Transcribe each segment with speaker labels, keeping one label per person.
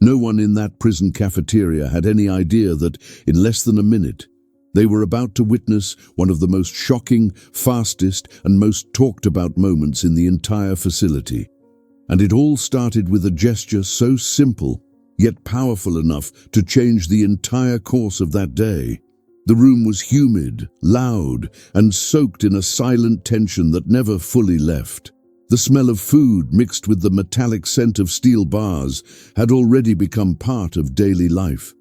Speaker 1: No one in that prison cafeteria had any idea that, in less than a minute, they were about to witness one of the most shocking, fastest, and most talked about moments in the entire facility. And it all started with a gesture so simple, yet powerful enough to change the entire course of that day. The room was humid, loud, and soaked in a silent tension that never fully left. The smell of food mixed with the metallic scent of steel bars had already become part of daily life.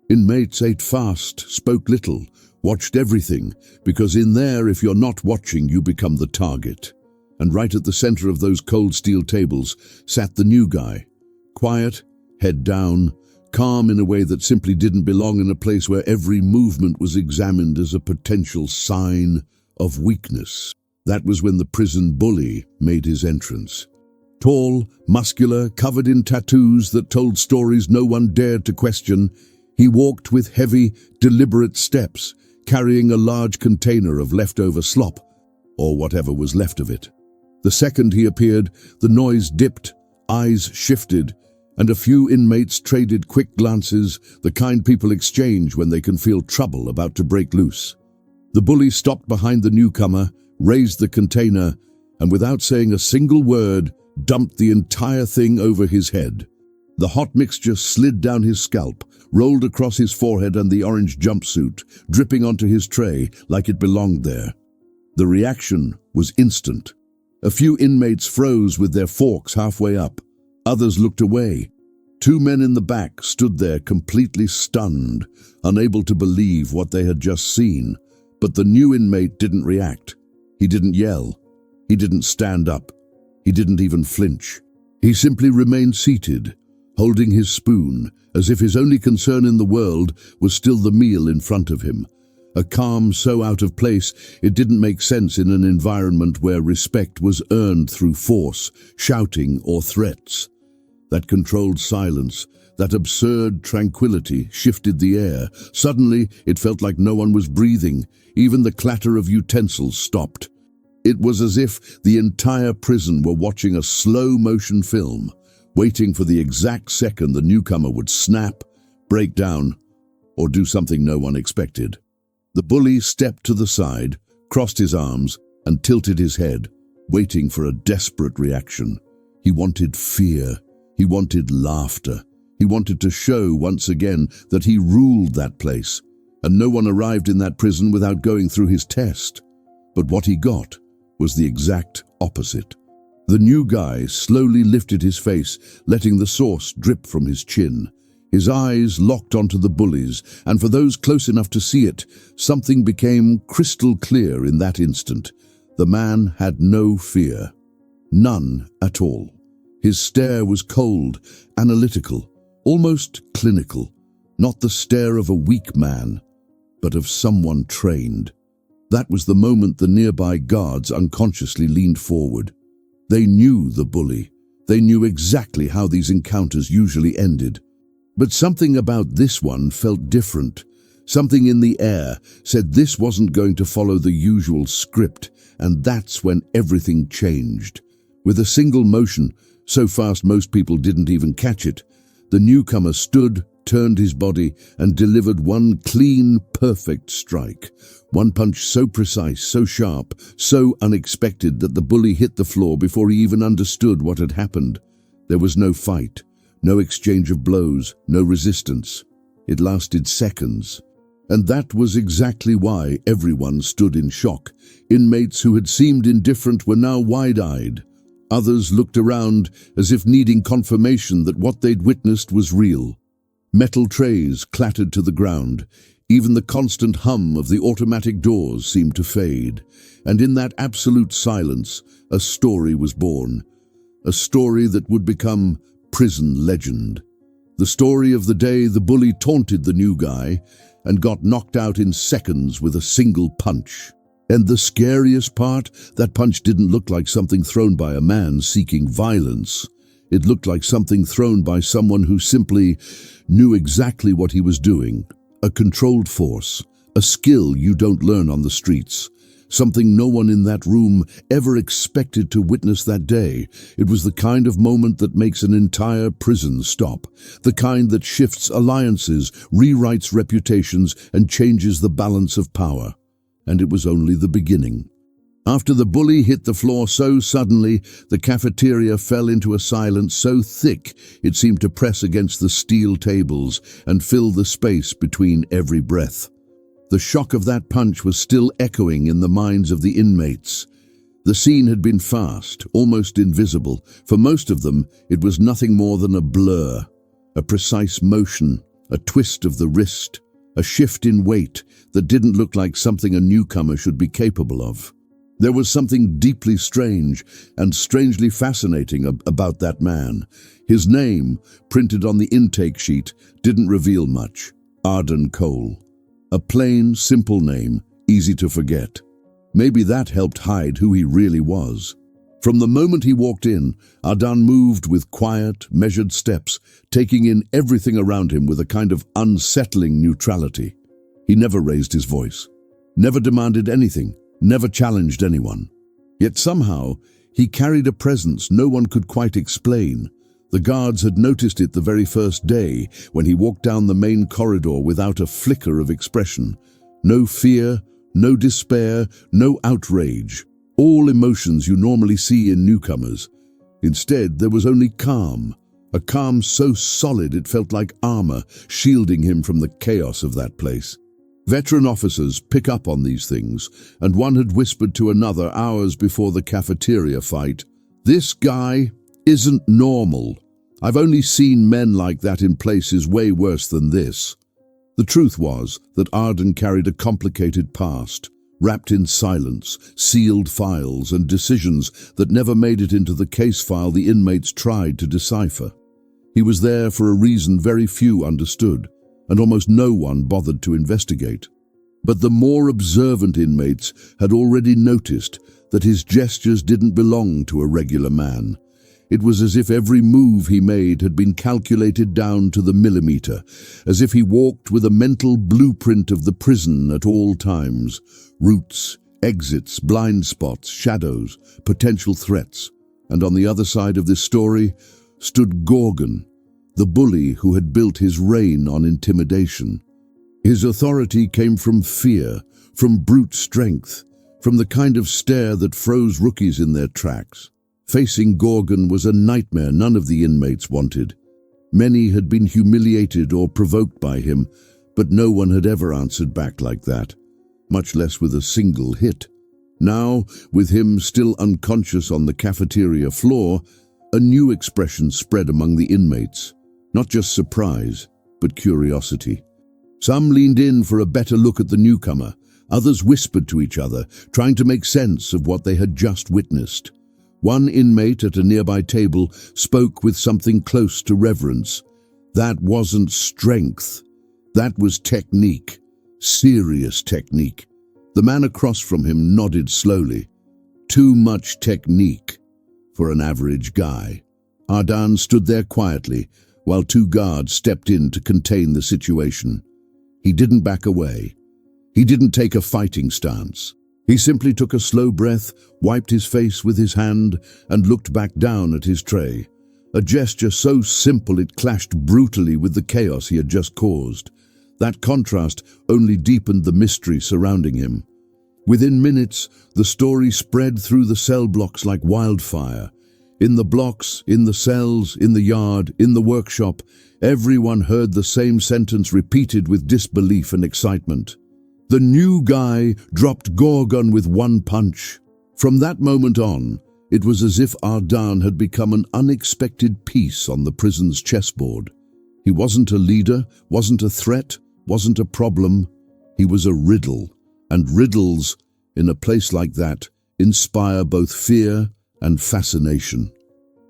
Speaker 1: Inmates ate fast, spoke little, watched everything, because in there, if you're not watching, you become the target. And right at the center of those cold steel tables sat the new guy, quiet, head down, calm in a way that simply didn't belong in a place where every movement was examined as a potential sign of weakness. That was when the prison bully made his entrance. Tall, muscular, covered in tattoos that told stories no one dared to question, he walked with heavy, deliberate steps, carrying a large container of leftover slop, or whatever was left of it. The second he appeared, the noise dipped, eyes shifted, and a few inmates traded quick glances, the kind people exchange when they can feel trouble about to break loose. The bully stopped behind the newcomer, raised the container, and without saying a single word, dumped the entire thing over his head. The hot mixture slid down his scalp, rolled across his forehead and the orange jumpsuit, dripping onto his tray like it belonged there. The reaction was instant. A few inmates froze with their forks halfway up. Others looked away. Two men in the back stood there completely stunned, unable to believe what they had just seen. But the new inmate didn't react. He didn't yell. He didn't stand up. He didn't even flinch. He simply remained seated, holding his spoon, as if his only concern in the world was still the meal in front of him. A calm so out of place it didn't make sense in an environment where respect was earned through force, shouting, or threats. That controlled silence, that absurd tranquility shifted the air. Suddenly, it felt like no one was breathing. Even the clatter of utensils stopped. It was as if the entire prison were watching a slow-motion film, waiting for the exact second the newcomer would snap, break down, or do something no one expected. The bully stepped to the side, crossed his arms, and tilted his head, waiting for a desperate reaction. He wanted fear. He wanted laughter. He wanted to show once again that he ruled that place, and no one arrived in that prison without going through his test. But what he got was the exact opposite. The new guy slowly lifted his face, letting the sauce drip from his chin. His eyes locked onto the bullies, and for those close enough to see it, something became crystal clear in that instant. The man had no fear. None at all. His stare was cold, analytical, almost clinical. Not the stare of a weak man, but of someone trained. That was the moment the nearby guards unconsciously leaned forward. They knew the bully. They knew exactly how these encounters usually ended. But something about this one felt different. Something in the air said this wasn't going to follow the usual script, and that's when everything changed. With a single motion, so fast most people didn't even catch it, the newcomer stood, turned his body, and delivered one clean, perfect strike. One punch so precise, so sharp, so unexpected that the bully hit the floor before he even understood what had happened. There was no fight, no exchange of blows, no resistance. It lasted seconds. And that was exactly why everyone stood in shock. Inmates who had seemed indifferent were now wide-eyed. Others looked around as if needing confirmation that what they'd witnessed was real. Metal trays clattered to the ground. Even the constant hum of the automatic doors seemed to fade. And in that absolute silence, a story was born. A story that would become prison legend. The story of the day the bully taunted the new guy and got knocked out in seconds with a single punch. And the scariest part, that punch didn't look like something thrown by a man seeking violence. It looked like something thrown by someone who simply knew exactly what he was doing. A controlled force, a skill you don't learn on the streets. something no one in that room ever expected to witness that day. It was the kind of moment that makes an entire prison stop, the kind that shifts alliances, rewrites reputations, and changes the balance of power. And it was only the beginning. After the bully hit the floor so suddenly, the cafeteria fell into a silence so thick it seemed to press against the steel tables and fill the space between every breath. The shock of that punch was still echoing in the minds of the inmates. The scene had been fast, almost invisible. For most of them, it was nothing more than a blur, a precise motion, a twist of the wrist, a shift in weight that didn't look like something a newcomer should be capable of. There was something deeply strange and strangely fascinating about that man. His name, printed on the intake sheet, didn't reveal much. Arden Cole. A plain, simple name, easy to forget. Maybe that helped hide who he really was. From the moment he walked in, Arden moved with quiet, measured steps, taking in everything around him with a kind of unsettling neutrality. He never raised his voice, never demanded anything, never challenged anyone. Yet somehow, he carried a presence no one could quite explain. The guards had noticed it the very first day when he walked down the main corridor without a flicker of expression. No fear, no despair, no outrage. All emotions you normally see in newcomers. Instead, there was only calm. A calm so solid it felt like armor, shielding him from the chaos of that place. Veteran officers pick up on these things, and one had whispered to another hours before the cafeteria fight, "This guy isn't normal. I've only seen men like that in places way worse than this." The truth was that Arden carried a complicated past, wrapped in silence, sealed files, and decisions that never made it into the case file the inmates tried to decipher. He was there for a reason very few understood, and almost no one bothered to investigate. But the more observant inmates had already noticed that his gestures didn't belong to a regular man. It was as if every move he made had been calculated down to the millimeter, as if he walked with a mental blueprint of the prison at all times. Routes, exits, blind spots, shadows, potential threats. And on the other side of this story stood Gorgon, the bully who had built his reign on intimidation. His authority came from fear, from brute strength, from the kind of stare that froze rookies in their tracks. Facing Gorgon was a nightmare none of the inmates wanted. Many had been humiliated or provoked by him, but no one had ever answered back like that, much less with a single hit. Now, with him still unconscious on the cafeteria floor, a new expression spread among the inmates. Not just surprise, but curiosity. Some leaned in for a better look at the newcomer. Others whispered to each other, trying to make sense of what they had just witnessed. One inmate at a nearby table spoke with something close to reverence. That wasn't strength. That was technique. Serious technique. The man across from him nodded slowly. Too much technique for an average guy. Arden stood there quietly, while two guards stepped in to contain the situation. He didn't back away. He didn't take a fighting stance. He simply took a slow breath, wiped his face with his hand, and looked back down at his tray. A gesture so simple it clashed brutally with the chaos he had just caused. That contrast only deepened the mystery surrounding him. Within minutes, the story spread through the cell blocks like wildfire. In the blocks, in the cells, in the yard, in the workshop, everyone heard the same sentence repeated with disbelief and excitement. The new guy dropped Gorgon with one punch. From that moment on, it was as if Arden had become an unexpected piece on the prison's chessboard. He wasn't a leader, wasn't a threat, wasn't a problem. He was a riddle, and riddles, in a place like that, inspire both fear and fascination.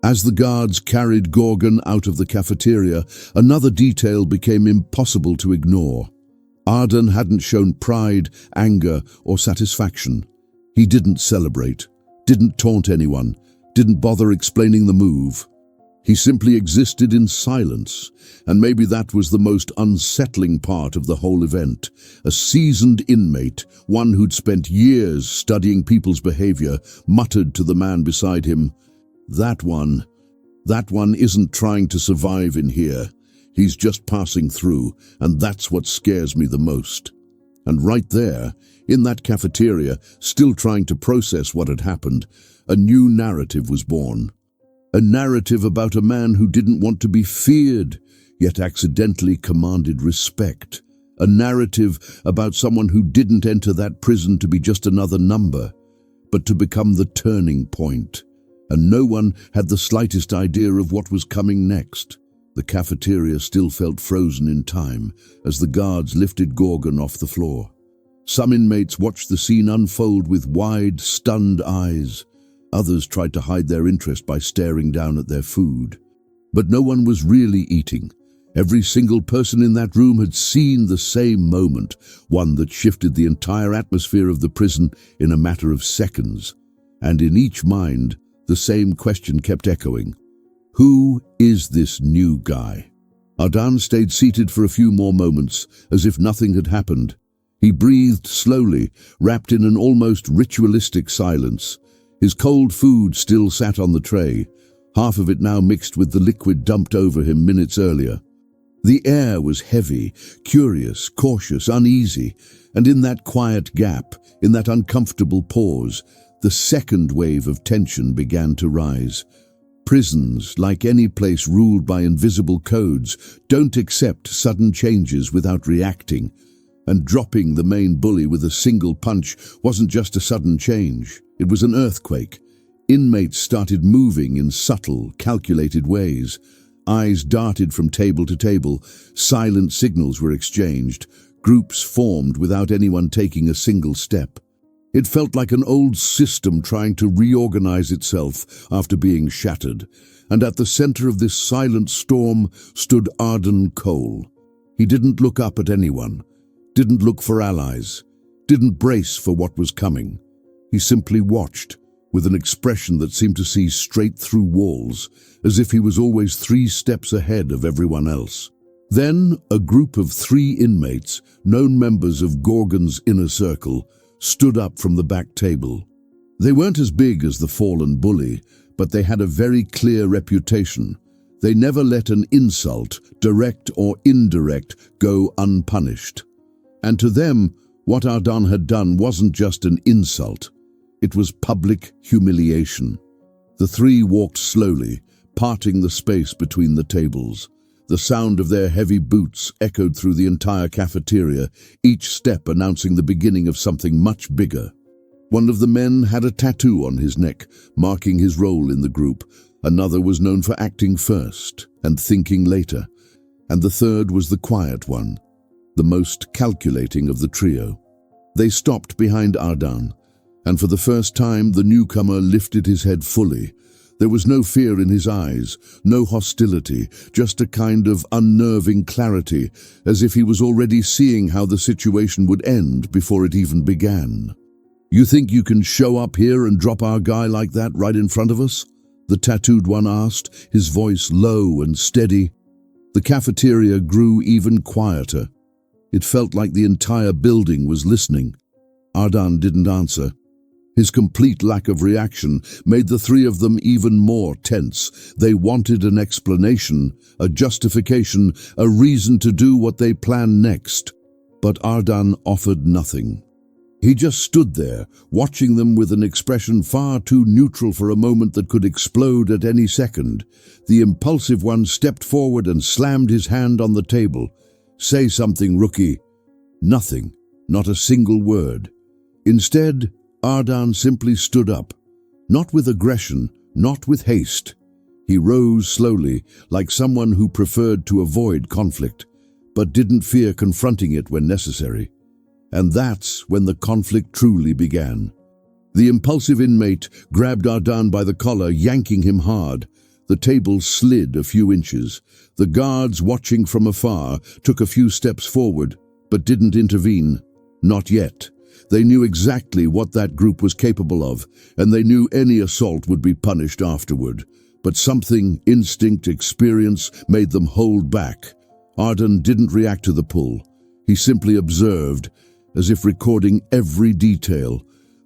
Speaker 1: As the guards carried Gorgon out of the cafeteria, another detail became impossible to ignore. Arden hadn't shown pride, anger, or satisfaction. He didn't celebrate, didn't taunt anyone, didn't bother explaining the move. He simply existed in silence, and maybe that was the most unsettling part of the whole event. A seasoned inmate, one who'd spent years studying people's behavior, muttered to the man beside him, That one isn't trying to survive in here. He's just passing through, and that's what scares me the most." And right there, in that cafeteria, still trying to process what had happened, a new narrative was born. A narrative about a man who didn't want to be feared, yet accidentally commanded respect. A narrative about someone who didn't enter that prison to be just another number, but to become the turning point. And no one had the slightest idea of what was coming next. The cafeteria still felt frozen in time as the guards lifted Gorgon off the floor. Some inmates watched the scene unfold with wide, stunned eyes. Others tried to hide their interest by staring down at their food. But no one was really eating. Every single person in that room had seen the same moment, one that shifted the entire atmosphere of the prison in a matter of seconds. And in each mind, the same question kept echoing. Who is this new guy? Ardan stayed seated for a few more moments, as if nothing had happened. He breathed slowly, wrapped in an almost ritualistic silence. His cold food still sat on the tray, half of it now mixed with the liquid dumped over him minutes earlier. The air was heavy, curious, cautious, uneasy, and in that quiet gap, in that uncomfortable pause, the second wave of tension began to rise. Prisons, like any place ruled by invisible codes, don't accept sudden changes without reacting. And dropping the main bully with a single punch wasn't just a sudden change. It was an earthquake. Inmates started moving in subtle, calculated ways. Eyes darted from table to table. Silent signals were exchanged. Groups formed without anyone taking a single step. It felt like an old system trying to reorganize itself after being shattered. And at the center of this silent storm stood Arden Cole. He didn't look up at anyone, didn't look for allies, didn't brace for what was coming. He simply watched, with an expression that seemed to see straight through walls, as if he was always 3 steps ahead of everyone else. Then a group of 3 inmates, known members of Gorgon's inner circle, stood up from the back table. They weren't as big as the fallen bully, but they had a very clear reputation. They never let an insult, direct or indirect, go unpunished. And to them, what Ardan had done wasn't just an insult. It was public humiliation. The 3 walked slowly, parting the space between the tables. The sound of their heavy boots echoed through the entire cafeteria, each step announcing the beginning of something much bigger. One of the men had a tattoo on his neck, marking his role in the group. Another was known for acting first and thinking later. And the third was the quiet one, the most calculating of the trio. They stopped behind Ardan, and for the first time the newcomer lifted his head fully. There was no fear in his eyes, no hostility, just a kind of unnerving clarity, as if he was already seeing how the situation would end before it even began. "You think you can show up here and drop our guy like that right in front of us?" the tattooed one asked, his voice low and steady. The cafeteria grew even quieter. It felt like the entire building was listening. Ardan didn't answer. His complete lack of reaction made the 3 of them even more tense. They wanted an explanation, a justification, a reason to do what they planned next. But Ardan offered nothing. He just stood there, watching them with an expression far too neutral for a moment that could explode at any second. The impulsive one stepped forward and slammed his hand on the table. "Say something, rookie." Nothing, not a single word. Instead, Ardan simply stood up, not with aggression, not with haste. He rose slowly, like someone who preferred to avoid conflict, but didn't fear confronting it when necessary. And that's when the conflict truly began. The impulsive inmate grabbed Ardan by the collar, yanking him hard. The table slid a few inches. The guards, watching from afar, took a few steps forward, but didn't intervene. Not yet. They knew exactly what that group was capable of, and they knew any assault would be punished afterward. But something, instinct, experience, made them hold back. Ardan didn't react to the pull. He simply observed, as if recording every detail.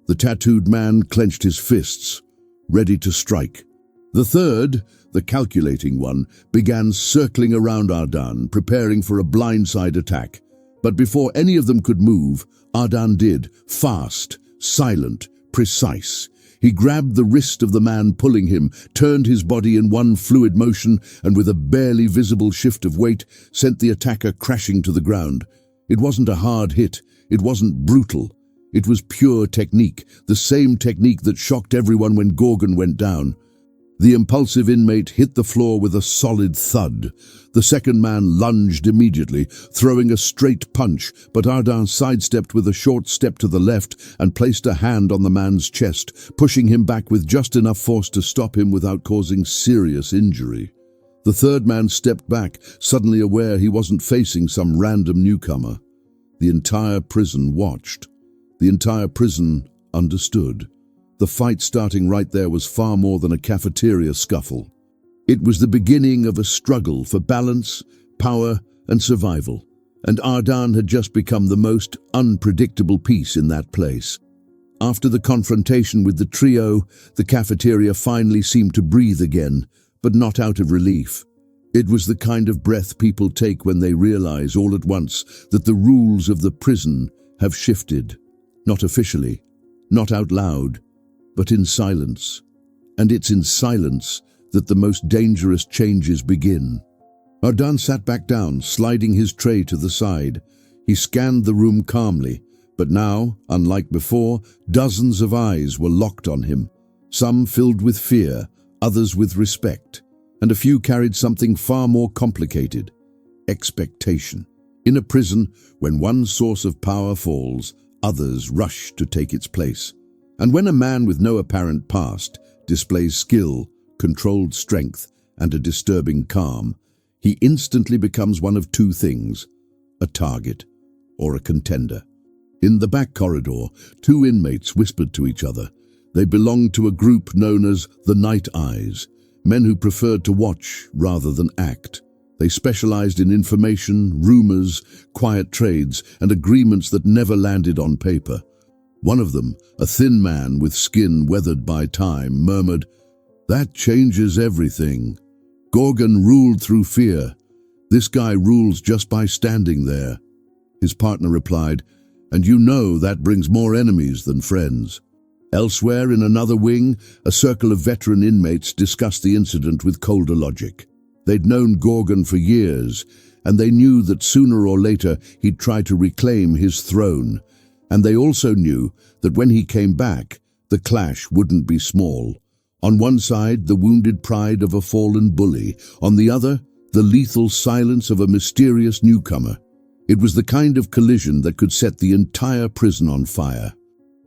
Speaker 1: The tattooed man clenched his fists, ready to strike. The third, the calculating one, began circling around Ardan, preparing for a blindside attack. But before any of them could move, Ardan did, fast, silent, precise. He grabbed the wrist of the man pulling him, turned his body in one fluid motion, and with a barely visible shift of weight, sent the attacker crashing to the ground. It wasn't a hard hit. It wasn't brutal. It was pure technique, the same technique that shocked everyone when Gorgon went down. The impulsive inmate hit the floor with a solid thud. The second man lunged immediately, throwing a straight punch, but Ardan sidestepped with a short step to the left and placed a hand on the man's chest, pushing him back with just enough force to stop him without causing serious injury. The third man stepped back, suddenly aware he wasn't facing some random newcomer. The entire prison watched. The entire prison understood. The fight starting right there was far more than a cafeteria scuffle. It was the beginning of a struggle for balance, power, and survival. And Ardan had just become the most unpredictable piece in that place. After the confrontation with the trio, the cafeteria finally seemed to breathe again, but not out of relief. It was the kind of breath people take when they realize all at once that the rules of the prison have shifted. Not officially, not out loud, but in silence. And it's in silence that the most dangerous changes begin. Ardan sat back down, sliding his tray to the side. He scanned the room calmly, but now, unlike before, dozens of eyes were locked on him, some filled with fear, others with respect, and a few carried something far more complicated: expectation. In a prison, when one source of power falls, others rush to take its place. And when a man with no apparent past displays skill, controlled strength, and a disturbing calm, he instantly becomes one of two things: a target or a contender. In the back corridor, two inmates whispered to each other. They belonged to a group known as the Night Eyes, men who preferred to watch rather than act. They specialized in information, rumors, quiet trades, and agreements that never landed on paper. One of them, a thin man with skin weathered by time, murmured, "That changes everything. Gorgon ruled through fear. This guy rules just by standing there." His partner replied, "And you know that brings more enemies than friends." Elsewhere, in another wing, a circle of veteran inmates discussed the incident with colder logic. They'd known Gorgon for years, and they knew that sooner or later he'd try to reclaim his throne. And they also knew that when he came back, the clash wouldn't be small. On one side, the wounded pride of a fallen bully. On the other, the lethal silence of a mysterious newcomer. It was the kind of collision that could set the entire prison on fire.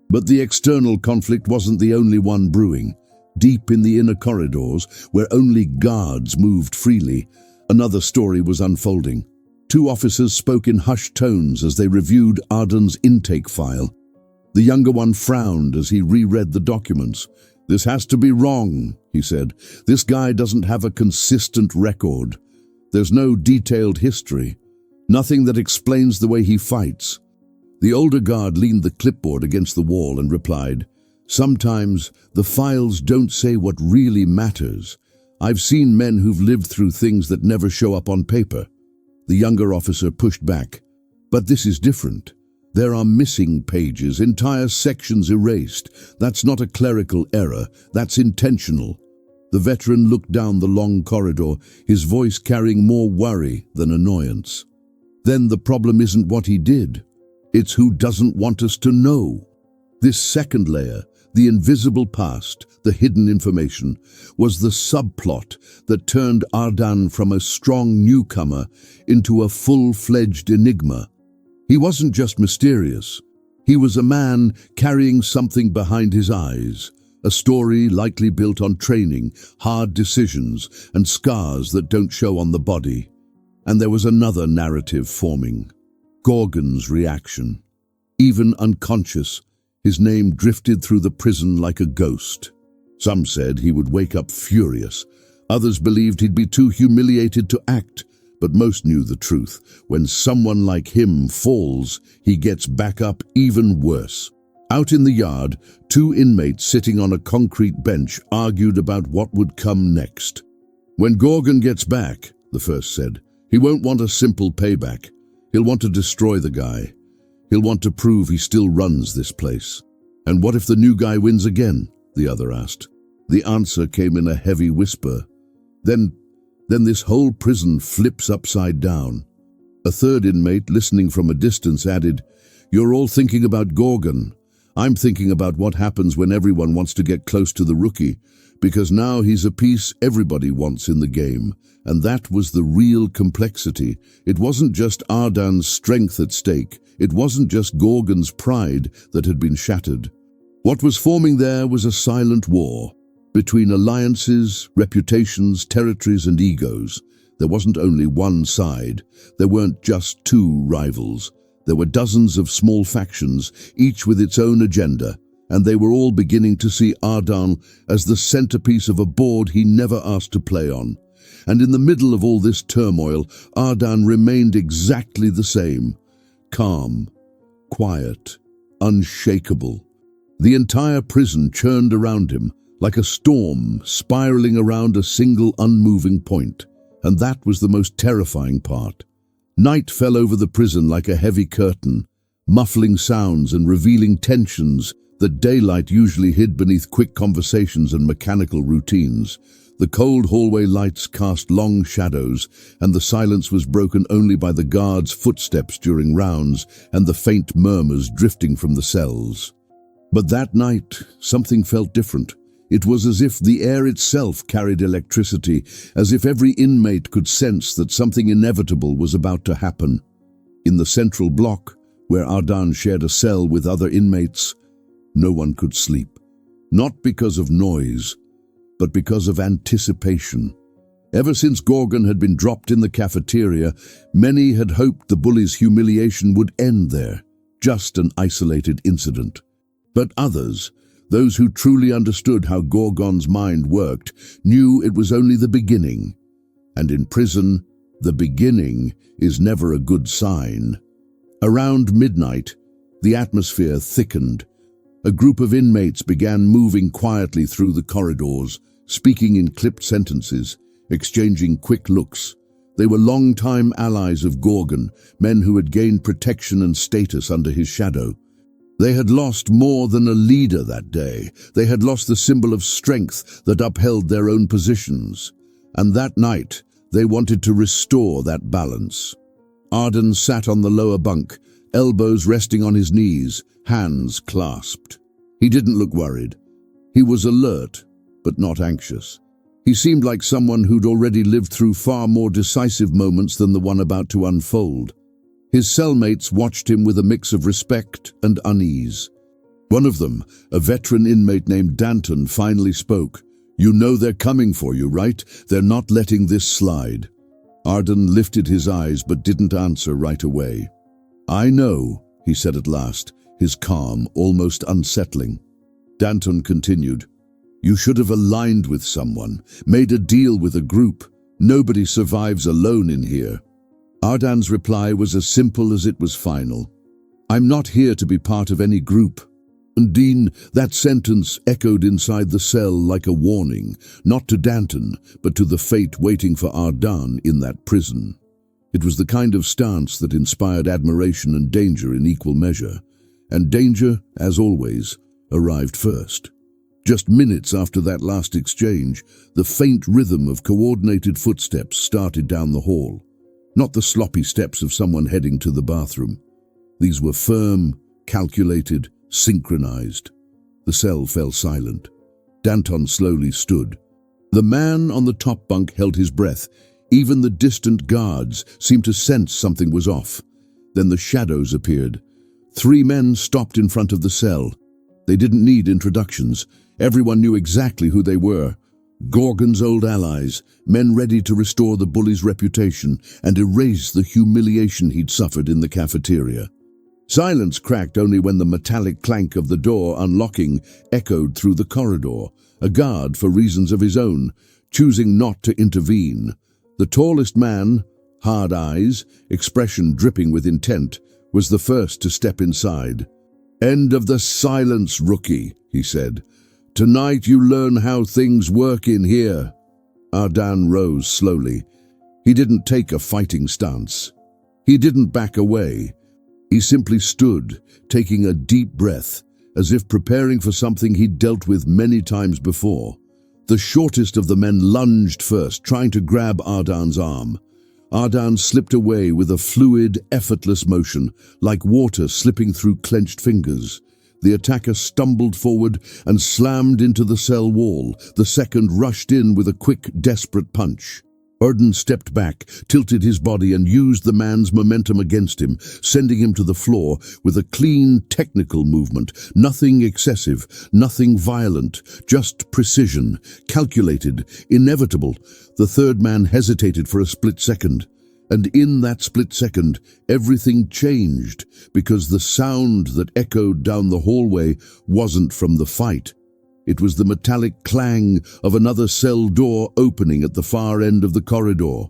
Speaker 1: But the external conflict wasn't the only one brewing. Deep in the inner corridors, where only guards moved freely, another story was unfolding. Two officers spoke in hushed tones as they reviewed Ardan's intake file. The younger one frowned as he reread the documents. "This has to be wrong," he said. "This guy doesn't have a consistent record. There's no detailed history. Nothing that explains the way he fights." The older guard leaned the clipboard against the wall and replied, "Sometimes the files don't say what really matters. I've seen men who've lived through things that never show up on paper." The younger officer pushed back. "But this is different. There are missing pages, entire sections erased. That's not a clerical error, that's intentional." The veteran looked down the long corridor, his voice carrying more worry than annoyance. "Then the problem isn't what he did. It's who doesn't want us to know." This second layer, the invisible past, the hidden information, was the subplot that turned Ardan from a strong newcomer into a full-fledged enigma. He wasn't just mysterious. He was a man carrying something behind his eyes, a story likely built on training, hard decisions, and scars that don't show on the body. And there was another narrative forming: Gorgon's reaction. Even unconscious, his name drifted through the prison like a ghost. Some said he would wake up furious. Others believed he'd be too humiliated to act, but most knew the truth. When someone like him falls, he gets back up even worse. Out in the yard, two inmates sitting on a concrete bench argued about what would come next. "When Gorgon gets back," the first said, "he won't want a simple payback. He'll want to destroy the guy. He'll want to prove he still runs this place." "And what if the new guy wins again?" the other asked. The answer came in a heavy whisper. Then this whole prison flips upside down." A third inmate, listening from a distance, added, "You're all thinking about Gorgon. I'm thinking about what happens when everyone wants to get close to the rookie, because now he's a piece everybody wants in the game." And that was the real complexity. It wasn't just Ardan's strength at stake. It wasn't just Gorgon's pride that had been shattered. What was forming there was a silent war between alliances, reputations, territories, and egos. There wasn't only one side. There weren't just two rivals. There were dozens of small factions, each with its own agenda, and they were all beginning to see Ardan as the centerpiece of a board he never asked to play on. And in the middle of all this turmoil, Ardan remained exactly the same: calm, quiet, unshakable. The entire prison churned around him, like a storm spiraling around a single unmoving point. And that was the most terrifying part. Night fell over the prison like a heavy curtain, muffling sounds and revealing tensions that daylight usually hid beneath quick conversations and mechanical routines. The cold hallway lights cast long shadows, and the silence was broken only by the guards' footsteps during rounds and the faint murmurs drifting from the cells. But that night, something felt different. It was as if the air itself carried electricity, as if every inmate could sense that something inevitable was about to happen. In the central block, where Ardan shared a cell with other inmates, no one could sleep. Not because of noise, but because of anticipation. Ever since Gorgon had been dropped in the cafeteria, many had hoped the bully's humiliation would end there, just an isolated incident. But others, those who truly understood how Gorgon's mind worked, knew it was only the beginning. And in prison, the beginning is never a good sign. Around midnight, the atmosphere thickened. A group of inmates began moving quietly through the corridors, speaking in clipped sentences, exchanging quick looks. They were long-time allies of Gorgon, men who had gained protection and status under his shadow. They had lost more than a leader that day. They had lost the symbol of strength that upheld their own positions. And that night, they wanted to restore that balance. Ardan sat on the lower bunk, elbows resting on his knees, hands clasped. He didn't look worried. He was alert, but not anxious. He seemed like someone who'd already lived through far more decisive moments than the one about to unfold. His cellmates watched him with a mix of respect and unease. One of them, a veteran inmate named Danton, finally spoke. "You know they're coming for you, right? They're not letting this slide." Ardan lifted his eyes but didn't answer right away. "I know," he said at last, his calm almost unsettling. Danton continued, "You should have aligned with someone, made a deal with a group. Nobody survives alone in here." Ardan's reply was as simple as it was final. "I'm not here to be part of any group." And Dean, that sentence echoed inside the cell like a warning, not to Danton, but to the fate waiting for Ardan in that prison. It was the kind of stance that inspired admiration and danger in equal measure. And danger, as always, arrived first. Just minutes after that last exchange, the faint rhythm of coordinated footsteps started down the hall. Not the sloppy steps of someone heading to the bathroom. These were firm, calculated, synchronized. The cell fell silent. Danton slowly stood. The man on the top bunk held his breath. Even the distant guards seemed to sense something was off. Then the shadows appeared. 3 men stopped in front of the cell. They didn't need introductions. Everyone knew exactly who they were. Gorgon's old allies, men ready to restore the bully's reputation and erase the humiliation he'd suffered in the cafeteria. Silence cracked only when the metallic clank of the door unlocking echoed through the corridor, a guard, for reasons of his own, choosing not to intervene. The tallest man, hard eyes, expression dripping with intent, was the first to step inside. "End of the silence, rookie," he said. "Tonight you learn how things work in here." Ardan rose slowly. He didn't take a fighting stance. He didn't back away. He simply stood, taking a deep breath, as if preparing for something he'd dealt with many times before. The shortest of the men lunged first, trying to grab Ardan's arm. Ardan slipped away with a fluid, effortless motion, like water slipping through clenched fingers. The attacker stumbled forward and slammed into the cell wall. The second rushed in with a quick, desperate punch. Ardan stepped back, tilted his body and used the man's momentum against him, sending him to the floor with a clean, technical movement. Nothing excessive, nothing violent, just precision, calculated, inevitable. The third man hesitated for a split second. And in that split second, everything changed, because the sound that echoed down the hallway wasn't from the fight. It was the metallic clang of another cell door opening at the far end of the corridor.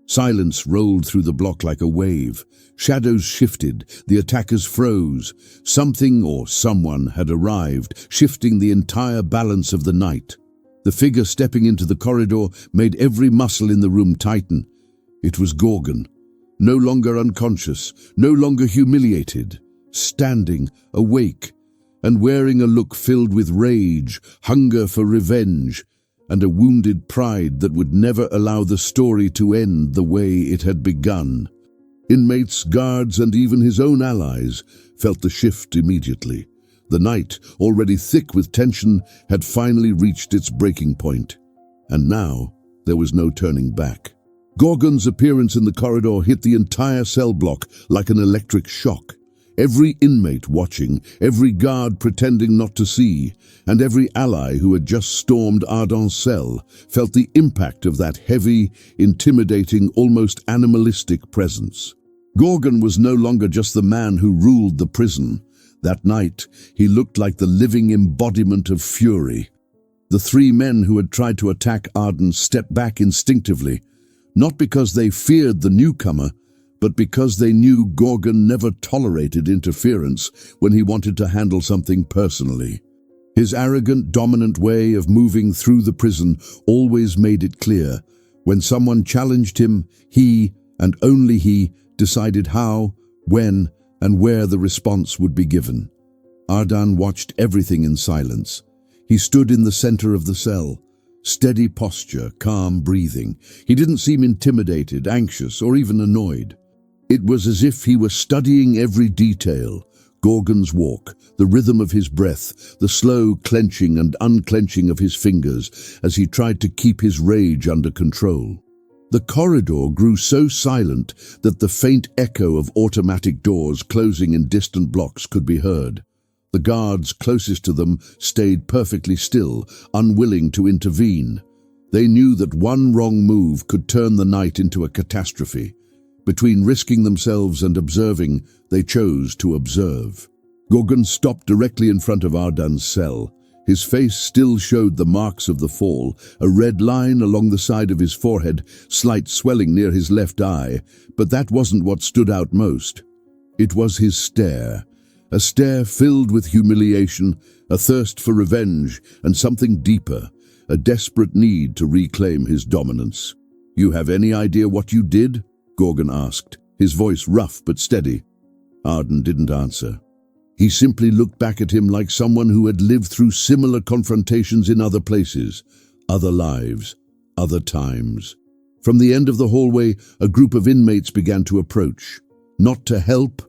Speaker 1: Silence rolled through the block like a wave. Shadows shifted, the attackers froze. Something or someone had arrived, shifting the entire balance of the night. The figure stepping into the corridor made every muscle in the room tighten. It was Gorgon, no longer unconscious, no longer humiliated, standing, awake, and wearing a look filled with rage, hunger for revenge, and a wounded pride that would never allow the story to end the way it had begun. Inmates, guards, and even his own allies felt the shift immediately. The night, already thick with tension, had finally reached its breaking point. And now, there was no turning back. Gorgon's appearance in the corridor hit the entire cell block like an electric shock. Every inmate watching, every guard pretending not to see, and every ally who had just stormed Ardan's cell felt the impact of that heavy, intimidating, almost animalistic presence. Gorgon was no longer just the man who ruled the prison. That night, he looked like the living embodiment of fury. The three men who had tried to attack Ardan stepped back instinctively, not because they feared the newcomer, but because they knew Gorgon never tolerated interference when he wanted to handle something personally. His arrogant, dominant way of moving through the prison always made it clear. When someone challenged him, he, and only he, decided how, when, and where the response would be given. Ardan watched everything in silence. He stood in the center of the cell. Steady posture, calm breathing. He didn't seem intimidated, anxious, or even annoyed. It was as if he were studying every detail. Gorgon's walk, the rhythm of his breath, the slow clenching and unclenching of his fingers as he tried to keep his rage under control. The corridor grew so silent that the faint echo of automatic doors closing in distant blocks could be heard. The guards closest to them stayed perfectly still, unwilling to intervene. They knew that one wrong move could turn the night into a catastrophe. Between risking themselves and observing, they chose to observe. Gorgon stopped directly in front of Ardan's cell. His face still showed the marks of the fall, a red line along the side of his forehead, slight swelling near his left eye, but that wasn't what stood out most. It was his stare. A stare filled with humiliation, a thirst for revenge, and something deeper, a desperate need to reclaim his dominance. "You have any idea what you did?" Gorgon asked, his voice rough but steady. Ardan didn't answer. He simply looked back at him like someone who had lived through similar confrontations in other places, other lives, other times. From the end of the hallway, a group of inmates began to approach, not to help,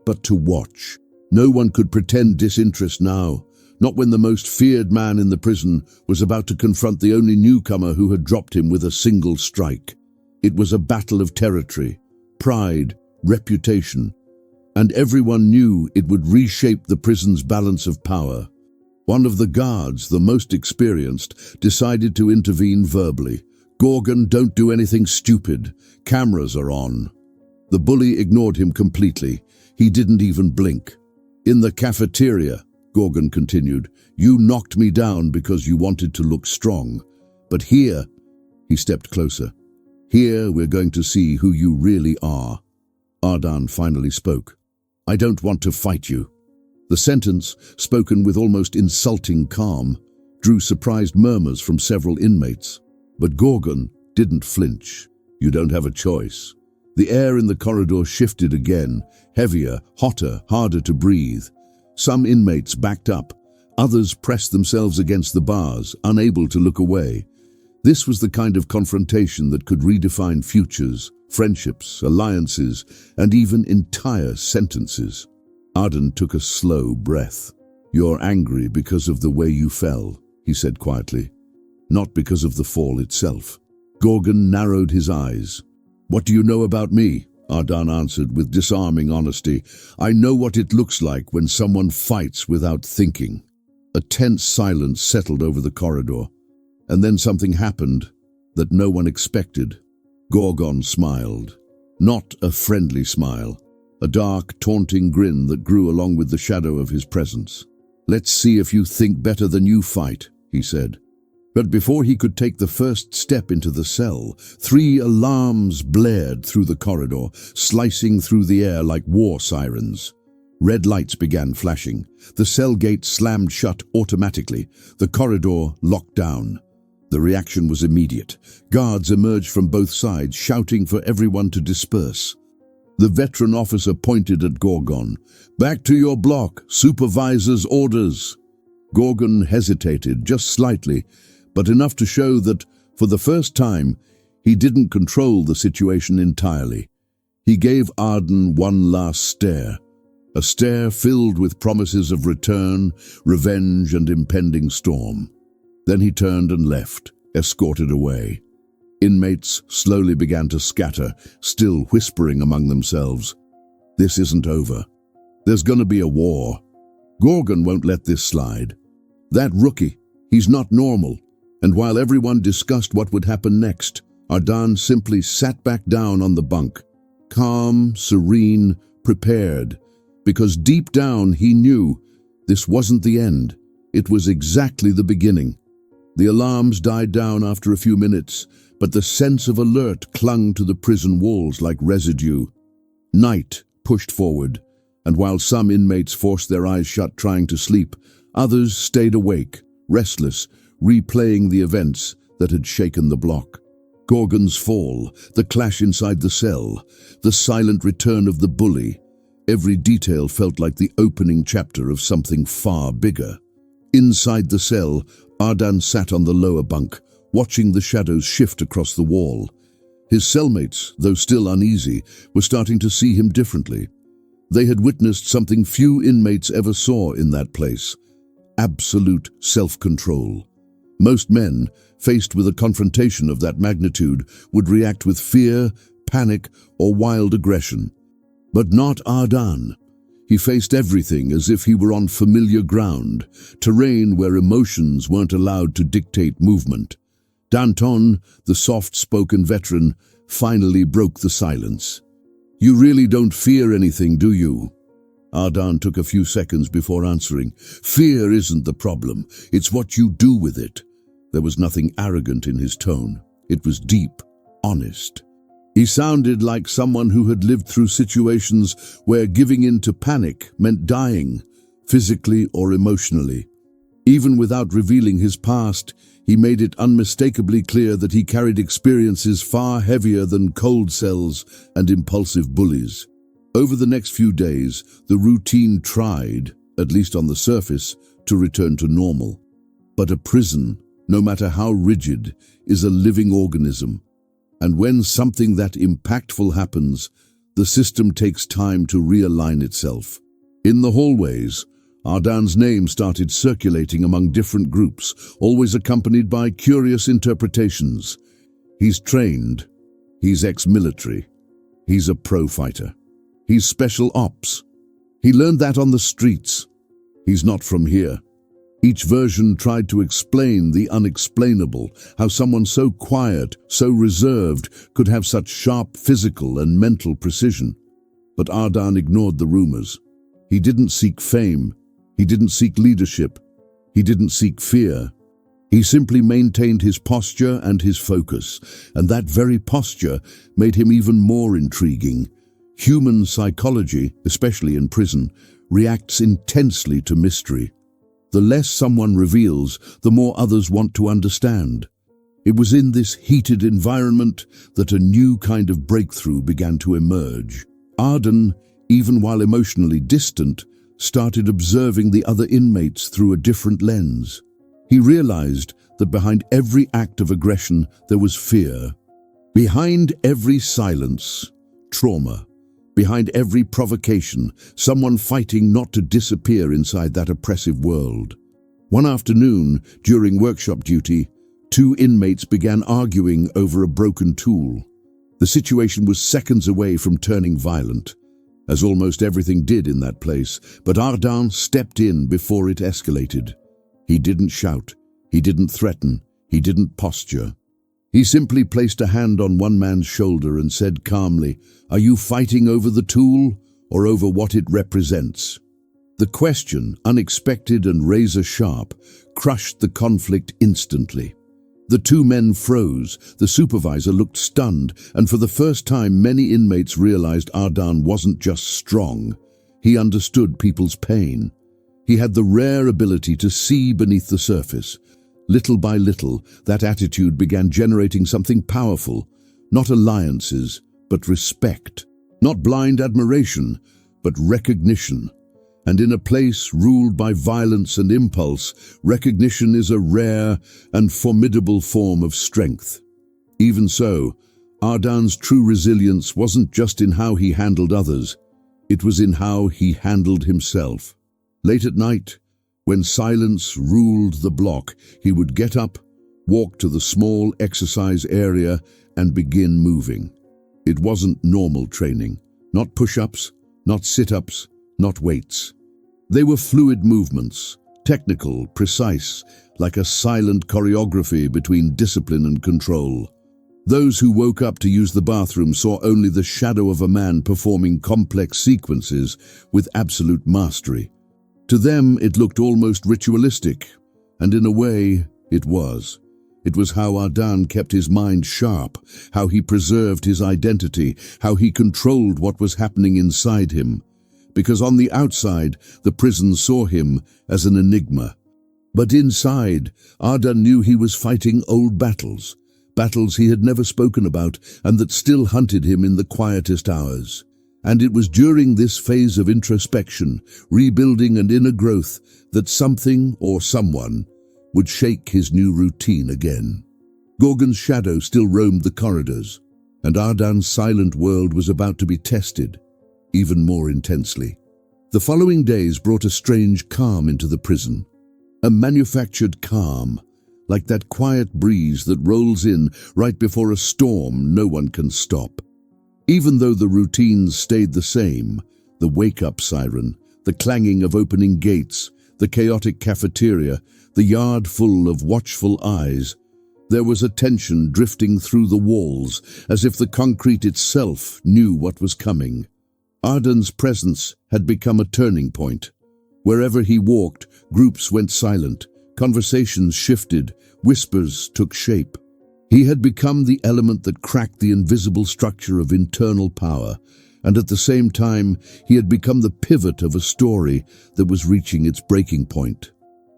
Speaker 1: but to watch. No one could pretend disinterest now, not when the most feared man in the prison was about to confront the only newcomer who had dropped him with a single strike. It was a battle of territory, pride, reputation, and everyone knew it would reshape the prison's balance of power. One of the guards, the most experienced, decided to intervene verbally. "Gorgon, don't do anything stupid. Cameras are on." The bully ignored him completely. He didn't even blink. "In the cafeteria," Gorgon continued, "you knocked me down because you wanted to look strong. But here," he stepped closer, "here we're going to see who you really are." Ardan finally spoke. "I don't want to fight you." The sentence, spoken with almost insulting calm, drew surprised murmurs from several inmates. But Gorgon didn't flinch. "You don't have a choice." The air in the corridor shifted again, heavier, hotter, harder to breathe. Some inmates backed up. Others pressed themselves against the bars, unable to look away. This was the kind of confrontation that could redefine futures, friendships, alliances, and even entire sentences. Arden took a slow breath. "You're angry because of the way you fell," he said quietly. "Not because of the fall itself." Gorgon narrowed his eyes. "What do you know about me?" Ardan answered with disarming honesty. "I know what it looks like when someone fights without thinking." A tense silence settled over the corridor. And then something happened that no one expected. Gorgon smiled. Not a friendly smile. A dark, taunting grin that grew along with the shadow of his presence. "Let's see if you think better than you fight," he said. But before he could take the first step into the cell, 3 alarms blared through the corridor, slicing through the air like war sirens. Red lights began flashing. The cell gate slammed shut automatically. The corridor locked down. The reaction was immediate. Guards emerged from both sides, shouting for everyone to disperse. The veteran officer pointed at Gorgon. "Back to your block. Supervisor's orders." Gorgon hesitated, just slightly, but enough to show that, for the first time, he didn't control the situation entirely. He gave Arden one last stare, a stare filled with promises of return, revenge, and impending storm. Then he turned and left, escorted away. Inmates slowly began to scatter, still whispering among themselves. "This isn't over. There's gonna be a war. Gorgon won't let this slide. That rookie, he's not normal." And while everyone discussed what would happen next, Ardan simply sat back down on the bunk, calm, serene, prepared, because deep down he knew this wasn't the end. It was exactly the beginning. The alarms died down after a few minutes, but the sense of alert clung to the prison walls like residue. Night pushed forward, and while some inmates forced their eyes shut trying to sleep, others stayed awake, restless, replaying the events that had shaken the block. Gorgon's fall, the clash inside the cell, the silent return of the bully. Every detail felt like the opening chapter of something far bigger. Inside the cell, Ardan sat on the lower bunk, watching the shadows shift across the wall. His cellmates, though still uneasy, were starting to see him differently. They had witnessed something few inmates ever saw in that place: absolute self-control. Most men, faced with a confrontation of that magnitude, would react with fear, panic, or wild aggression. But not Ardan. He faced everything as if he were on familiar ground, terrain where emotions weren't allowed to dictate movement. Danton, the soft-spoken veteran, finally broke the silence. "You really don't fear anything, do you?" Ardan took a few seconds before answering. "Fear isn't the problem. It's what you do with it." There was nothing arrogant in his tone. It was deep, honest. He sounded like someone who had lived through situations where giving in to panic meant dying, physically or emotionally. Even without revealing his past, he made it unmistakably clear that he carried experiences far heavier than cold cells and impulsive bullies. Over the next few days, the routine tried, at least on the surface, to return to normal. But a prison, no matter how rigid, is a living organism. And when something that impactful happens, the system takes time to realign itself. In the hallways, Ardan's name started circulating among different groups, always accompanied by curious interpretations. He's trained. He's ex-military. He's a pro-fighter. He's special ops. He learned that on the streets. He's not from here. Each version tried to explain the unexplainable, how someone so quiet, so reserved, could have such sharp physical and mental precision. But Ardan ignored the rumors. He didn't seek fame. He didn't seek leadership. He didn't seek fear. He simply maintained his posture and his focus, and that very posture made him even more intriguing. Human psychology, especially in prison, reacts intensely to mystery. The less someone reveals, the more others want to understand. It was in this heated environment that a new kind of breakthrough began to emerge. Ardan, even while emotionally distant, started observing the other inmates through a different lens. He realized that behind every act of aggression there was fear. Behind every silence, trauma. Behind every provocation, someone fighting not to disappear inside that oppressive world. One afternoon, during workshop duty, two inmates began arguing over a broken tool. The situation was seconds away from turning violent, as almost everything did in that place, but Ardan stepped in before it escalated. He didn't shout, he didn't threaten, he didn't posture. He simply placed a hand on one man's shoulder and said calmly, "Are you fighting over the tool or over what it represents?" The question, unexpected and razor-sharp, crushed the conflict instantly. The two men froze, the supervisor looked stunned, and for the first time many inmates realized Ardan wasn't just strong. He understood people's pain. He had the rare ability to see beneath the surface. Little by little, that attitude began generating something powerful, not alliances, but respect. Not blind admiration, but recognition. And in a place ruled by violence and impulse, recognition is a rare and formidable form of strength. Even so, Ardan's true resilience wasn't just in how he handled others, it was in how he handled himself. Late at night, when silence ruled the block, he would get up, walk to the small exercise area, and begin moving. It wasn't normal training, not push-ups, not sit-ups, not weights. They were fluid movements, technical, precise, like a silent choreography between discipline and control. Those who woke up to use the bathroom saw only the shadow of a man performing complex sequences with absolute mastery. To them, it looked almost ritualistic, and in a way, it was. It was how Ardan kept his mind sharp, how he preserved his identity, how he controlled what was happening inside him. Because on the outside, the prison saw him as an enigma. But inside, Ardan knew he was fighting old battles, battles he had never spoken about and that still hunted him in the quietest hours. And it was during this phase of introspection, rebuilding and inner growth that something or someone would shake his new routine again. Gorgon's shadow still roamed the corridors, and Ardan's silent world was about to be tested, even more intensely. The following days brought a strange calm into the prison. A manufactured calm, like that quiet breeze that rolls in right before a storm no one can stop. Even though the routines stayed the same, the wake-up siren, the clanging of opening gates, the chaotic cafeteria, the yard full of watchful eyes, there was a tension drifting through the walls, as if the concrete itself knew what was coming. Ardan's presence had become a turning point. Wherever he walked, groups went silent, conversations shifted, whispers took shape. He had become the element that cracked the invisible structure of internal power, and at the same time, he had become the pivot of a story that was reaching its breaking point.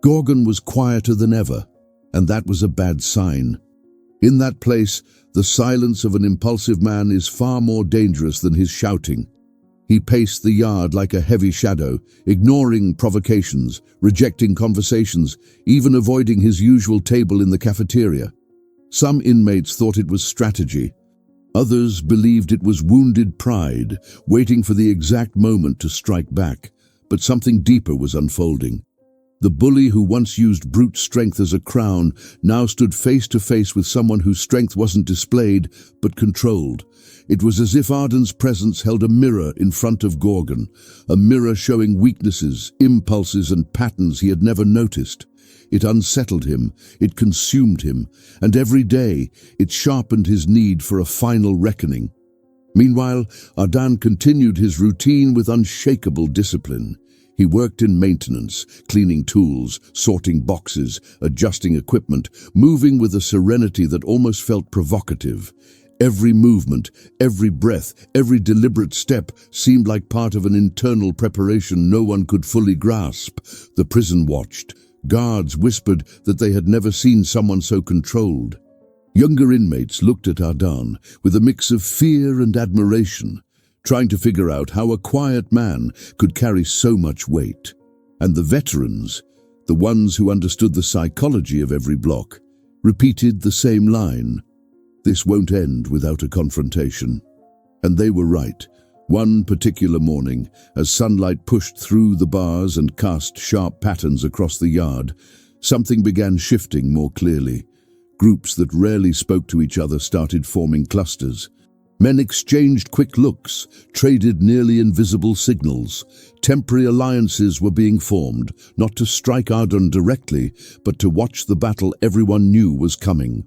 Speaker 1: Gorgon was quieter than ever, and that was a bad sign. In that place, the silence of an impulsive man is far more dangerous than his shouting. He paced the yard like a heavy shadow, ignoring provocations, rejecting conversations, even avoiding his usual table in the cafeteria. Some inmates thought it was strategy. Others believed it was wounded pride, waiting for the exact moment to strike back. But something deeper was unfolding. The bully who once used brute strength as a crown now stood face to face with someone whose strength wasn't displayed, but controlled. It was as if Ardan's presence held a mirror in front of Gorgon, a mirror showing weaknesses, impulses, and patterns he had never noticed. It unsettled him, it consumed him, and every day it sharpened his need for a final reckoning. Meanwhile, Ardan continued his routine with unshakable discipline. He worked in maintenance, cleaning tools, sorting boxes, adjusting equipment, moving with a serenity that almost felt provocative. Every movement, every breath, every deliberate step seemed like part of an internal preparation no one could fully grasp. The prison watched. Guards whispered that they had never seen someone so controlled. Younger inmates looked at Ardan with a mix of fear and admiration, trying to figure out how a quiet man could carry so much weight. And the veterans, the ones who understood the psychology of every block, repeated the same line: "This won't end without a confrontation." And they were right. One particular morning, as sunlight pushed through the bars and cast sharp patterns across the yard, something began shifting more clearly. Groups that rarely spoke to each other started forming clusters. Men exchanged quick looks, traded nearly invisible signals. Temporary alliances were being formed, not to strike Ardan directly, but to watch the battle everyone knew was coming.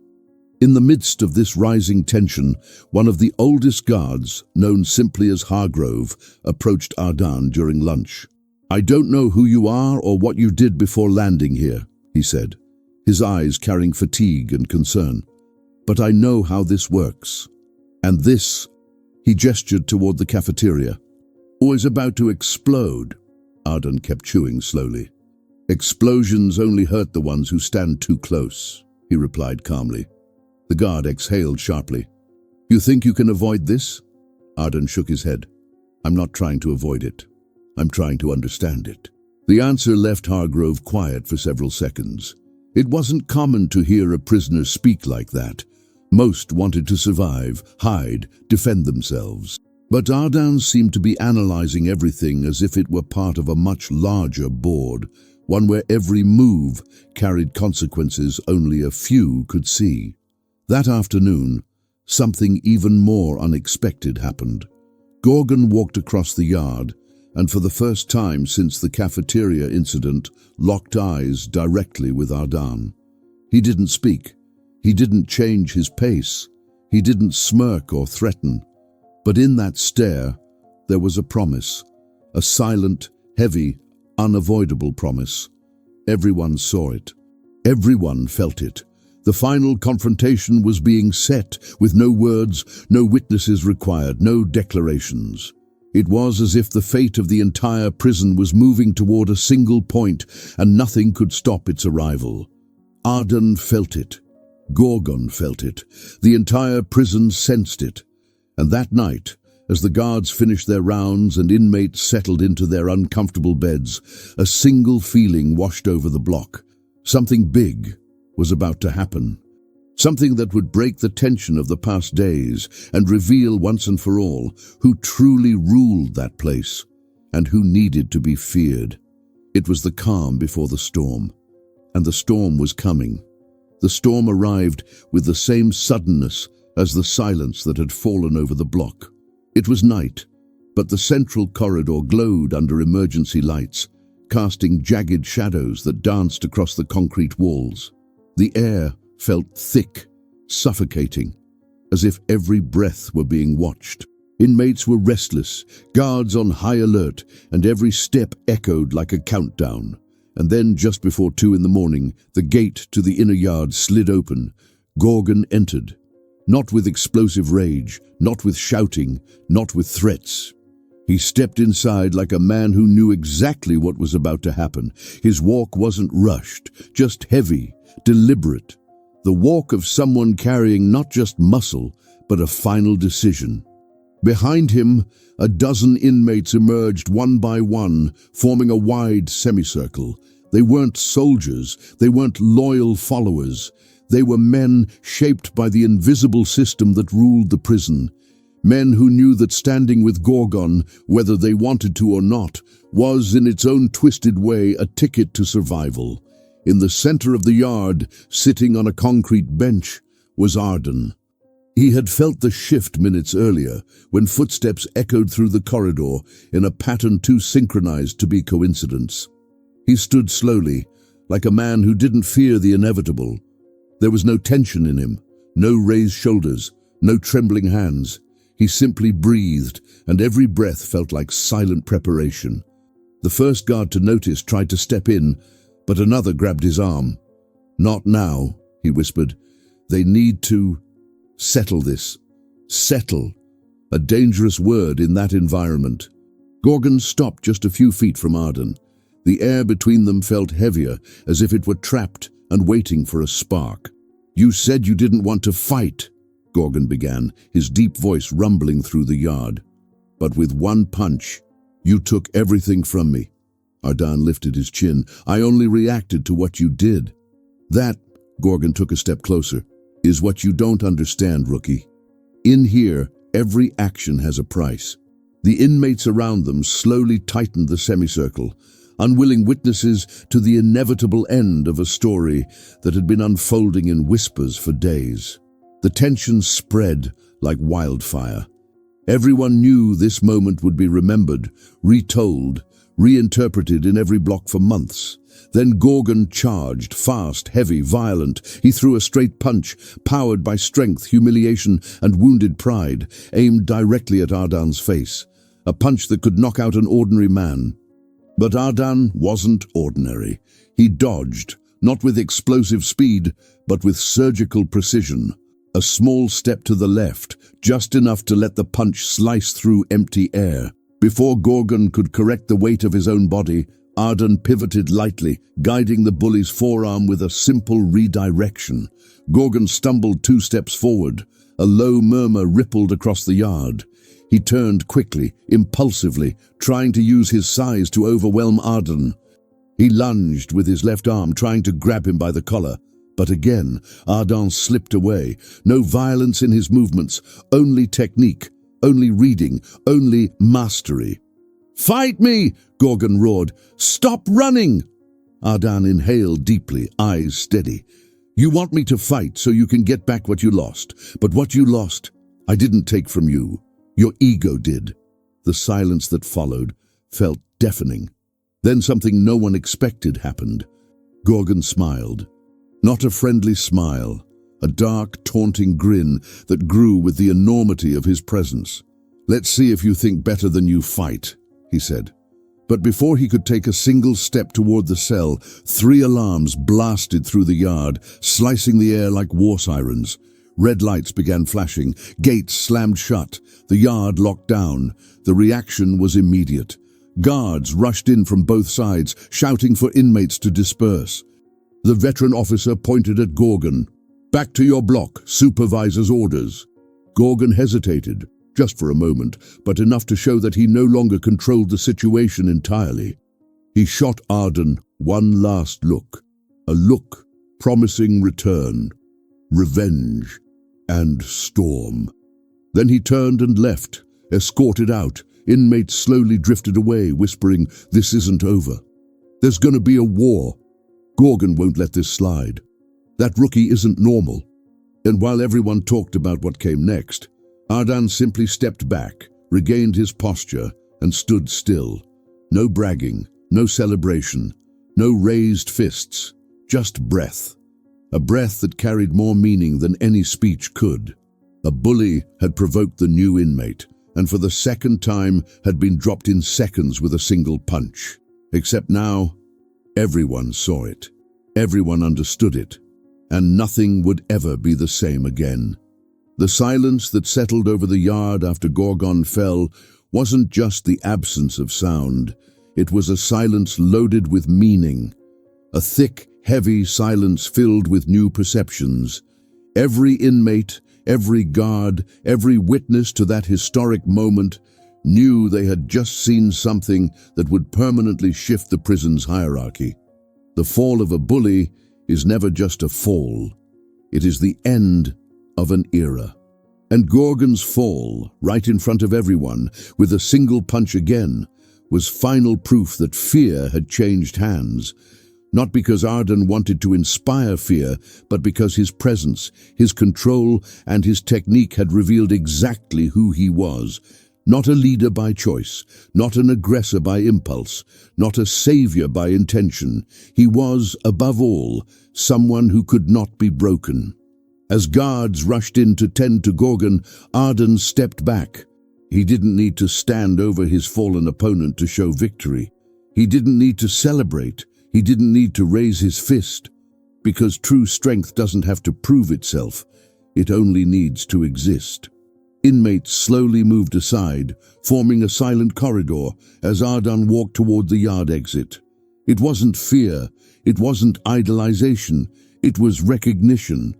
Speaker 1: In the midst of this rising tension, one of the oldest guards, known simply as Hargrove, approached Ardan during lunch. "I don't know who you are or what you did before landing here," he said, his eyes carrying fatigue and concern. "But I know how this works. And this," he gestured toward the cafeteria, "is about to explode." Ardan kept chewing slowly. "Explosions only hurt the ones who stand too close," he replied calmly. The guard exhaled sharply. "You think you can avoid this?" Ardan shook his head. "I'm not trying to avoid it. I'm trying to understand it." The answer left Hargrove quiet for several seconds. It wasn't common to hear a prisoner speak like that. Most wanted to survive, hide, defend themselves. But Ardan seemed to be analyzing everything as if it were part of a much larger board, one where every move carried consequences only a few could see. That afternoon, something even more unexpected happened. Gorgon walked across the yard, and for the first time since the cafeteria incident, locked eyes directly with Ardan. He didn't speak. He didn't change his pace. He didn't smirk or threaten. But in that stare, there was a promise. A silent, heavy, unavoidable promise. Everyone saw it. Everyone felt it. The final confrontation was being set, with no words, no witnesses required, no declarations. It was as if the fate of the entire prison was moving toward a single point, and nothing could stop its arrival. Ardan felt it. Gorgon felt it. The entire prison sensed it. And that night, as the guards finished their rounds and inmates settled into their uncomfortable beds, a single feeling washed over the block. Something big was about to happen. Something that would break the tension of the past days and reveal once and for all who truly ruled that place and who needed to be feared. It was the calm before the storm, and the storm was coming. The storm arrived with the same suddenness as the silence that had fallen over the block. It was night, but the central corridor glowed under emergency lights, casting jagged shadows that danced across the concrete walls. The air felt thick, suffocating, as if every breath were being watched. Inmates were restless, guards on high alert, and every step echoed like a countdown. And then, just before 2 a.m, the gate to the inner yard slid open. Gorgon entered. Not with explosive rage, not with shouting, not with threats. He stepped inside like a man who knew exactly what was about to happen. His walk wasn't rushed, just heavy, deliberate. The walk of someone carrying not just muscle, but a final decision. Behind him, a dozen inmates emerged one by one, forming a wide semicircle. They weren't soldiers, they weren't loyal followers. They were men shaped by the invisible system that ruled the prison. Men who knew that standing with Gorgon, whether they wanted to or not, was in its own twisted way a ticket to survival. In the center of the yard, sitting on a concrete bench, was Ardan. He had felt the shift minutes earlier, when footsteps echoed through the corridor in a pattern too synchronized to be coincidence. He stood slowly, like a man who didn't fear the inevitable. There was no tension in him, no raised shoulders, no trembling hands. He simply breathed, and every breath felt like silent preparation. The first guard to notice tried to step in, but another grabbed his arm. "Not now," he whispered. "They need to settle this." Settle. A dangerous word in that environment. Gorgon stopped just a few feet from Arden. The air between them felt heavier, as if it were trapped and waiting for a spark. "You said you didn't want to fight," Gorgon began, his deep voice rumbling through the yard. "But with one punch, you took everything from me." Ardan lifted his chin. "I only reacted to what you did." "That," Gorgon took a step closer, "is what you don't understand, rookie. In here, every action has a price." The inmates around them slowly tightened the semicircle, unwilling witnesses to the inevitable end of a story that had been unfolding in whispers for days. The tension spread like wildfire. Everyone knew this moment would be remembered, retold, reinterpreted in every block for months. Then Gorgon charged, fast, heavy, violent. He threw a straight punch, powered by strength, humiliation, and wounded pride, aimed directly at Ardan's face. A punch that could knock out an ordinary man. But Ardan wasn't ordinary. He dodged, not with explosive speed, but with surgical precision. A small step to the left, just enough to let the punch slice through empty air. Before Gorgon could correct the weight of his own body, Ardan pivoted lightly, guiding the bully's forearm with a simple redirection. Gorgon stumbled 2 steps forward. A low murmur rippled across the yard. He turned quickly, impulsively, trying to use his size to overwhelm Ardan. He lunged with his left arm, trying to grab him by the collar. But again, Ardan slipped away. No violence in his movements, only technique, only reading, only mastery. "Fight me!" Gorgon roared. "Stop running!" Ardan inhaled deeply, eyes steady. "You want me to fight so you can get back what you lost. But what you lost, I didn't take from you. Your ego did." The silence that followed felt deafening. Then something no one expected happened. Gorgon smiled. Not a friendly smile, a dark, taunting grin that grew with the enormity of his presence. "Let's see if you think better than you fight," he said. But before he could take a single step toward the cell, 3 alarms blasted through the yard, slicing the air like war sirens. Red lights began flashing, gates slammed shut, the yard locked down. The reaction was immediate. Guards rushed in from both sides, shouting for inmates to disperse. The veteran officer pointed at Gorgon. "Back to your block, supervisor's orders." Gorgon hesitated, just for a moment, but enough to show that he no longer controlled the situation entirely. He shot Ardan one last look, a look promising return, revenge, and storm. Then he turned and left, escorted out. Inmates slowly drifted away, whispering, "This isn't over. There's gonna be a war. Gorgon won't let this slide. That rookie isn't normal." And while everyone talked about what came next, Ardan simply stepped back, regained his posture, and stood still. No bragging, no celebration, no raised fists, just breath. A breath that carried more meaning than any speech could. A bully had provoked the new inmate, and for the second time had been dropped in seconds with a single punch. Except now, everyone saw it. Everyone understood it. And nothing would ever be the same again. The silence that settled over the yard after Gorgon fell wasn't just the absence of sound. It was a silence loaded with meaning. A thick, heavy silence filled with new perceptions. Every inmate, every guard, every witness to that historic moment knew they had just seen something that would permanently shift the prison's hierarchy. The fall of a bully is never just a fall. It is the end of an era. And Gorgon's fall, right in front of everyone, with a single punch again, was final proof that fear had changed hands. Not because Ardan wanted to inspire fear, but because his presence, his control, and his technique had revealed exactly who he was. Not a leader by choice, not an aggressor by impulse, not a savior by intention. He was, above all, someone who could not be broken. As guards rushed in to tend to Gorgon, Arden stepped back. He didn't need to stand over his fallen opponent to show victory. He didn't need to celebrate. He didn't need to raise his fist. Because true strength doesn't have to prove itself. It only needs to exist. Inmates slowly moved aside, forming a silent corridor as Arden walked toward the yard exit. It wasn't fear. It wasn't idolization. It was recognition.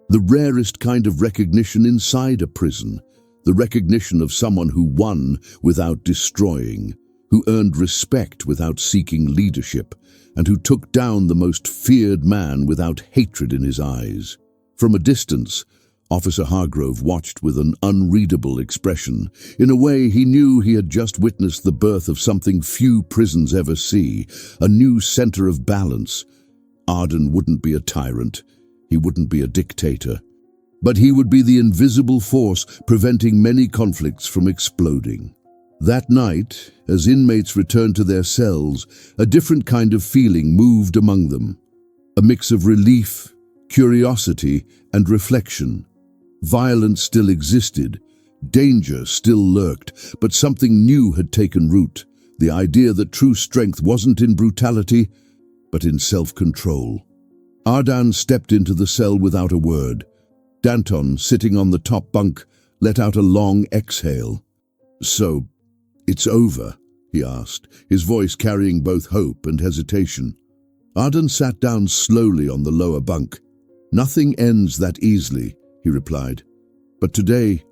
Speaker 1: The rarest kind of recognition inside a prison. The recognition of someone who won without destroying, who earned respect without seeking leadership, and who took down the most feared man without hatred in his eyes. From a distance, Officer Hargrove watched with an unreadable expression. In a way, he knew he had just witnessed the birth of something few prisons ever see, a new center of balance. Arden wouldn't be a tyrant. He wouldn't be a dictator. But he would be the invisible force preventing many conflicts from exploding. That night, as inmates returned to their cells, a different kind of feeling moved among them. A mix of relief, curiosity, and reflection. Violence still existed, danger still lurked, but something new had taken root. The idea that true strength wasn't in brutality, but in self-control. Arden stepped into the cell without a word. Danton, sitting on the top bunk, let out a long exhale. "So, it's over?" he asked, his voice carrying both hope and hesitation. Arden sat down slowly on the lower bunk. "Nothing ends that easily," he replied. "But today,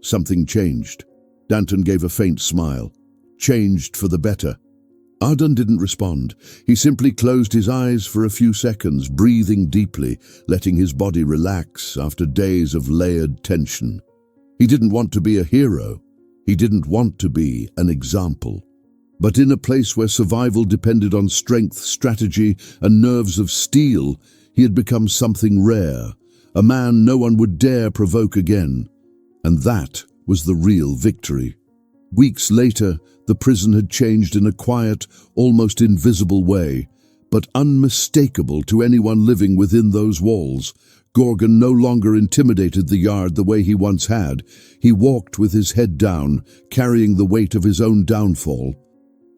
Speaker 1: something changed." Danton gave a faint smile. "Changed for the better." Arden didn't respond. He simply closed his eyes for a few seconds, breathing deeply, letting his body relax after days of layered tension. He didn't want to be a hero. He didn't want to be an example. But in a place where survival depended on strength, strategy, and nerves of steel, he had become something rare, a man no one would dare provoke again. And that was the real victory. Weeks later, the prison had changed in a quiet, almost invisible way, but unmistakable to anyone living within those walls. Gorgon no longer intimidated the yard the way he once had. He walked with his head down, carrying the weight of his own downfall.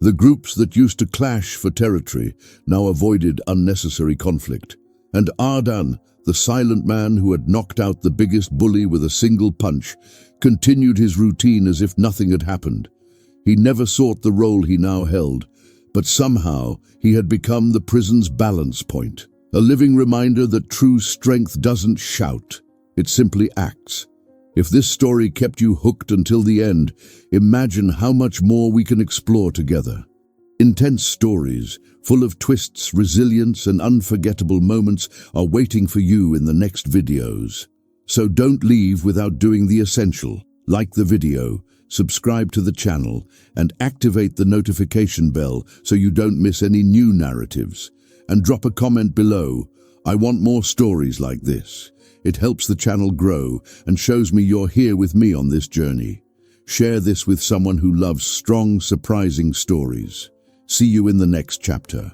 Speaker 1: The groups that used to clash for territory now avoided unnecessary conflict. And Arden, the silent man who had knocked out the biggest bully with a single punch, continued his routine as if nothing had happened. He never sought the role he now held, but somehow he had become the prison's balance point, a living reminder that true strength doesn't shout, it simply acts. If this story kept you hooked until the end, imagine how much more we can explore together. Intense stories, full of twists, resilience, and unforgettable moments are waiting for you in the next videos. So don't leave without doing the essential. Like the video, subscribe to the channel, and activate the notification bell so you don't miss any new narratives. And drop a comment below. I want more stories like this. It helps the channel grow and shows me you're here with me on this journey. Share this with someone who loves strong, surprising stories. See you in the next chapter.